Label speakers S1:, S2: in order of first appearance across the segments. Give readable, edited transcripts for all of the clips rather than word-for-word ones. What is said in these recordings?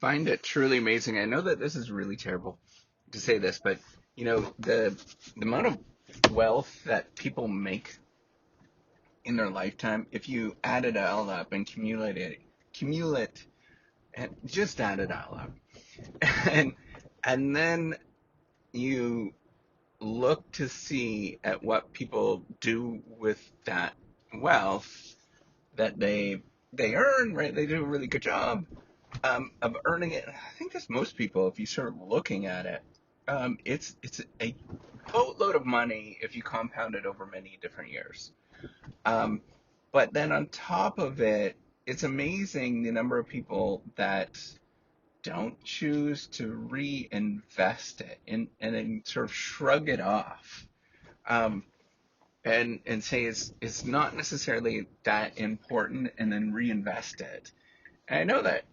S1: find it truly amazing. I know that this is really terrible to say this, but the amount of wealth that people make in their lifetime, if you add it all up and cumulate and just add it all up, and and then you look to see at what people do with that wealth that they earn, right? They do a really good job of earning it. I think that's most people, if you start looking at it, it's a boatload of money if you compound it over many different years. Um, but then on top of it, it's amazing the number of people that don't choose to reinvest it and then sort of shrug it off. Um, and say it's not necessarily that important and then reinvest it. And I know that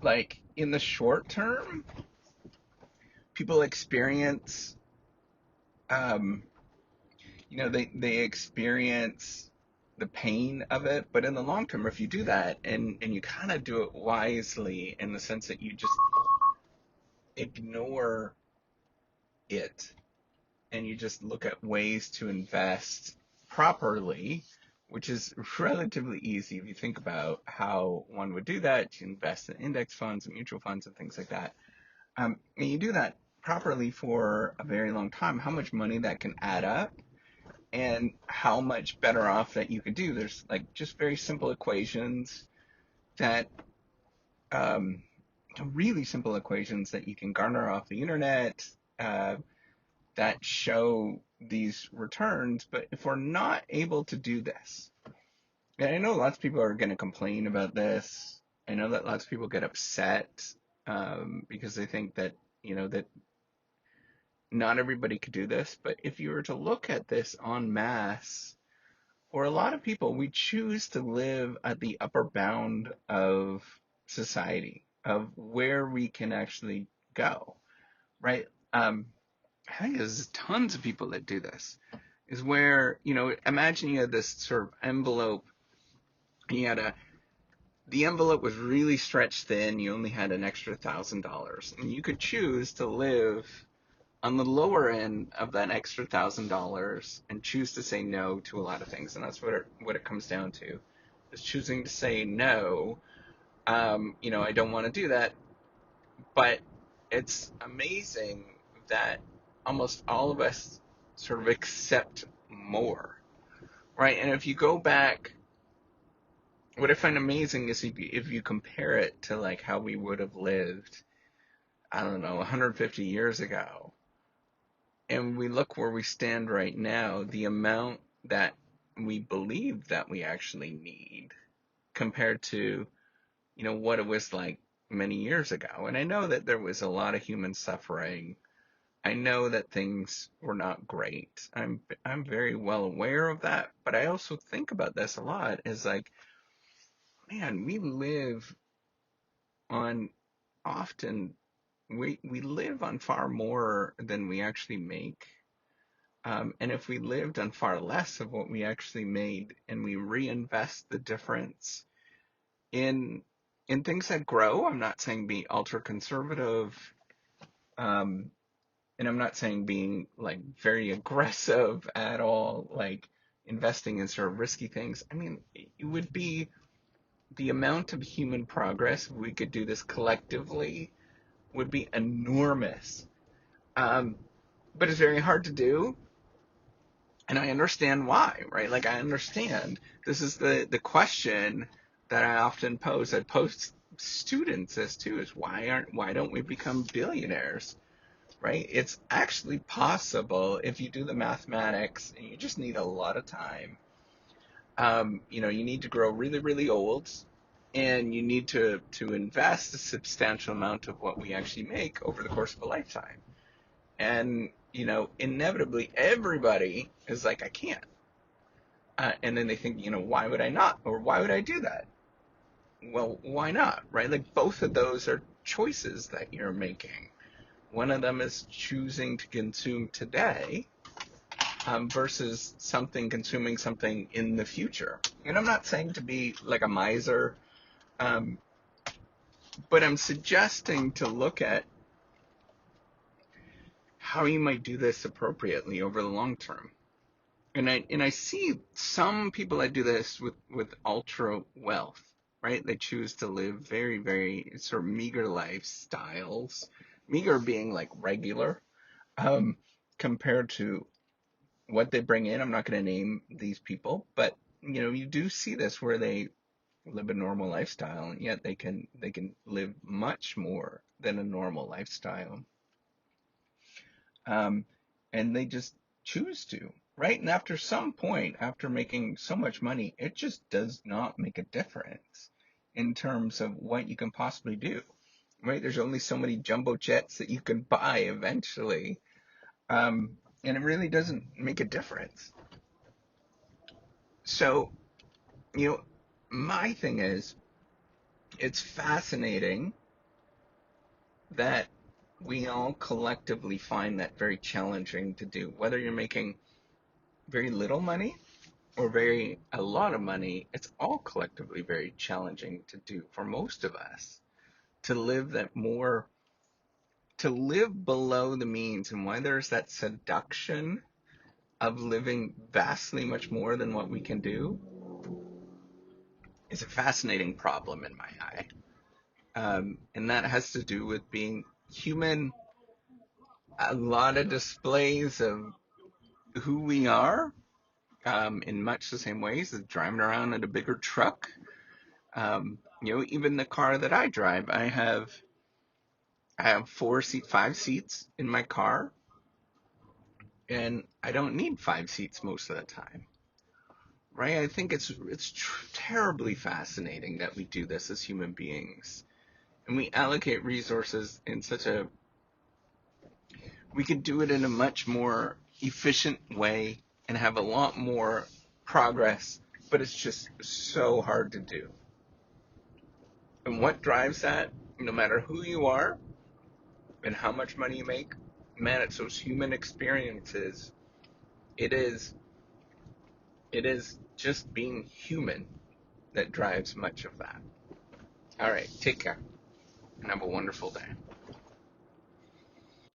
S1: like in the short term, people experience um, they experience the pain of it, but in the long term, if you do that and you kind of do it wisely in the sense that you just ignore it and you just look at ways to invest properly, which is relatively easy if you think about how one would do that. You invest in index funds and mutual funds and things like that. And you do that properly for a very long time, how much money that can add up and how much better off that you could do. There's like just very simple equations that, um, really simple equations that you can garner off the internet uh, that show these returns. But if we're not able to do this, and I know lots of people are going to complain about this. I know that lots of people get upset because they think that, that not everybody could do this. But if you were to look at this en masse, for a lot of people, we choose to live at the upper bound of society, of where we can actually go, right? I think there's tons of people that do this. Is where, imagine you had this sort of envelope, and the envelope was really stretched thin, you only had an extra $1,000, and you could choose to live on the lower end of that extra $1,000 and choose to say no to a lot of things. And that's what it comes down to, is choosing to say no. I don't want to do that, but it's amazing that almost all of us sort of accept more, right? And if you go back, what I find amazing is if you compare it to like how we would have lived, I don't know, 150 years ago, and we look where we stand right now, the amount that we believe that we actually need compared to, what it was like many years ago. And I know that there was a lot of human suffering. I know that things were not great. I'm very well aware of that, but I also think about this a lot as like, man, we live on often we live on far more than we actually make. And if we lived on far less of what we actually made and we reinvest the difference in things that grow, I'm not saying be ultra conservative, um, and I'm not saying being like very aggressive at all, like investing in sort of risky things. I mean, it would be the amount of human progress, if we could do this collectively, would be enormous. Um, but it's very hard to do. And I understand why, right? Like I understand this is the question that I often pose. I pose students as too, is why don't we become billionaires, right? It's actually possible if you do the mathematics, and you just need a lot of time. You need to grow really, really old, and you need to invest a substantial amount of what we actually make over the course of a lifetime. And inevitably everybody is like, I can't. And then they think, why would I not? Or why would I do that? Well, why not, right? Like both of those are choices that you're making. One of them is choosing to consume today, versus consuming something in the future. And I'm not saying to be like a miser, um, But I'm suggesting to look at how you might do this appropriately over the long term. And I see some people that do this with ultra wealth, right? They choose to live very, very sort of meager lifestyles, meager being like regular, um, compared to what they bring in. I'm not going to name these people, but you do see this where they live a normal lifestyle, and yet they can live much more than a normal lifestyle, um, and they just choose to, right? And after some point, after making so much money, it just does not make a difference in terms of what you can possibly do, right? There's only so many jumbo jets that you can buy eventually, and it really doesn't make a difference. So, you know, my thing is, it's fascinating that we all collectively find that very challenging to do, whether you're making very little money or very a lot of money. It's all collectively very challenging to do for most of us, to live that more, to live below the means. And why there's that seduction of living vastly much more than what we can do is a fascinating problem in my eye. And that has to do with being human. A lot of displays of who we are, in much the same ways as driving around in a bigger truck. Even the car that I drive, I have 5 seats in my car, and I don't need 5 seats most of the time, right? I think it's terribly fascinating that we do this as human beings, and we allocate resources in such a we could do it in a much more efficient way and have a lot more progress, but it's just so hard to do. And what drives that, no matter who you are and how much money you make, man, it's those human experiences. It is it is just being human that drives much of that. All right, take care and have a wonderful day.